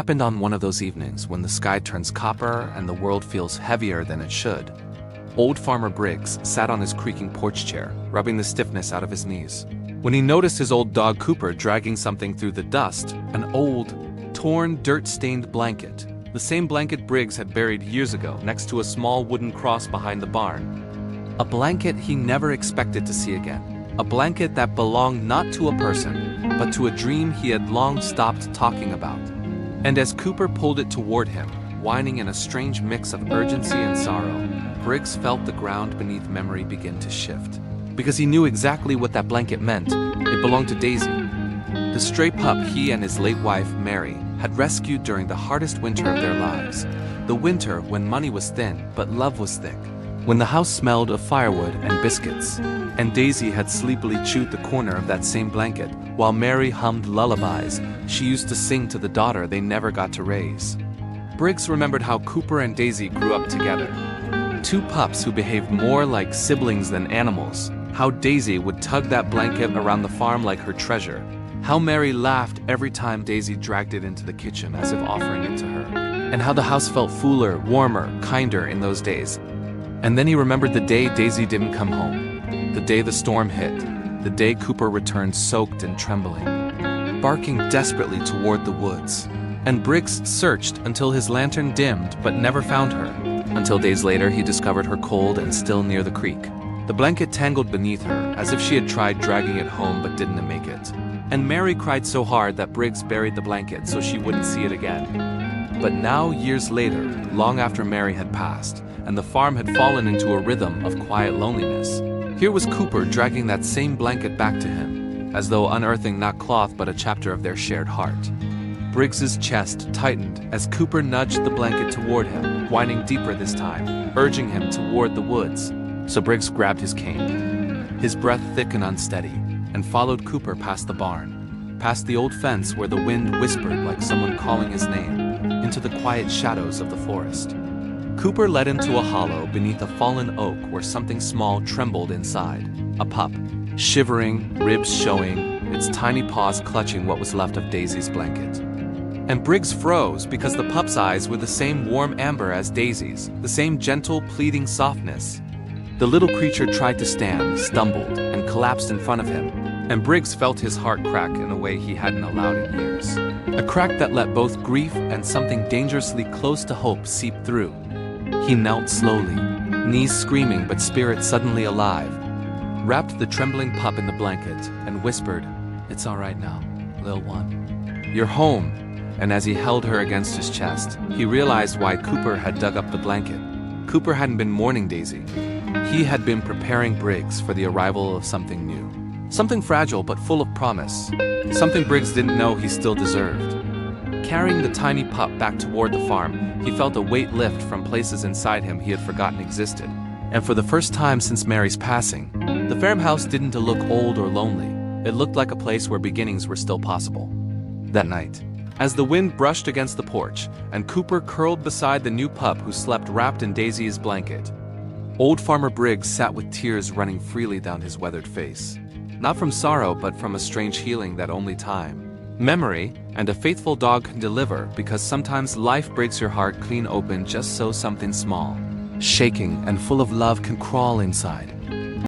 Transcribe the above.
happened on one of those evenings when the sky turns copper and the world feels heavier than it should. Old Farmer Briggs sat on his creaking porch chair, rubbing the stiffness out of his knees, when he noticed his old dog Cooper dragging something through the dust, an old, torn, dirt-stained blanket. The same blanket Briggs had buried years ago next to a small wooden cross behind the barn. A blanket he never expected to see again. A blanket that belonged not to a person, but to a dream he had long stopped talking about. And as Cooper pulled it toward him, whining in a strange mix of urgency and sorrow, Briggs felt the ground beneath memory begin to shift. Because he knew exactly what that blanket meant. It belonged to Daisy, the stray pup he and his late wife, Mary, had rescued during the hardest winter of their lives. The winter when money was thin, but love was thick. When the house smelled of firewood and biscuits. And Daisy had sleepily chewed the corner of that same blanket, while Mary hummed lullabies she used to sing to the daughter they never got to raise. Briggs remembered how Cooper and Daisy grew up together. Two pups who behaved more like siblings than animals. How Daisy would tug that blanket around the farm like her treasure. How Mary laughed every time Daisy dragged it into the kitchen as if offering it to her. And how the house felt fuller, warmer, kinder in those days. And then he remembered the day Daisy didn't come home. The day the storm hit. The day Cooper returned soaked and trembling, barking desperately toward the woods. And Briggs searched until his lantern dimmed but never found her. Until days later he discovered her cold and still near the creek. The blanket tangled beneath her, as if she had tried dragging it home but didn't make it. And Mary cried so hard that Briggs buried the blanket so she wouldn't see it again. But now, years later, long after Mary had passed, and the farm had fallen into a rhythm of quiet loneliness, here was Cooper dragging that same blanket back to him, as though unearthing not cloth but a chapter of their shared heart. Briggs's chest tightened as Cooper nudged the blanket toward him, whining deeper this time, urging him toward the woods. So Briggs grabbed his cane, his breath thick and unsteady, and followed Cooper past the barn, past the old fence where the wind whispered like someone calling his name, into the quiet shadows of the forest. Cooper led him to a hollow beneath a fallen oak where something small trembled inside. A pup, shivering, ribs showing, its tiny paws clutching what was left of Daisy's blanket. And Briggs froze because the pup's eyes were the same warm amber as Daisy's, the same gentle, pleading softness. The little creature tried to stand, stumbled, and collapsed in front of him, and Briggs felt his heart crack in a way he hadn't allowed in years. A crack that let both grief and something dangerously close to hope seep through. He knelt slowly, knees screaming but spirit suddenly alive, wrapped the trembling pup in the blanket, and whispered, "It's all right now, Lil One. You're home." And as he held her against his chest, he realized why Cooper had dug up the blanket. Cooper hadn't been mourning Daisy. He had been preparing Briggs for the arrival of something new. Something fragile but full of promise. Something Briggs didn't know he still deserved. Carrying the tiny pup back toward the farm, he felt a weight lift from places inside him he had forgotten existed. And for the first time since Mary's passing, the farmhouse didn't look old or lonely. It looked like a place where beginnings were still possible. That night, as the wind brushed against the porch, and Cooper curled beside the new pup who slept wrapped in Daisy's blanket, Old Farmer Briggs sat with tears running freely down his weathered face. Not from sorrow, but from a strange healing that only time, memory, and a faithful dog can deliver, because sometimes life breaks your heart clean open just so something small, shaking and full of love can crawl inside.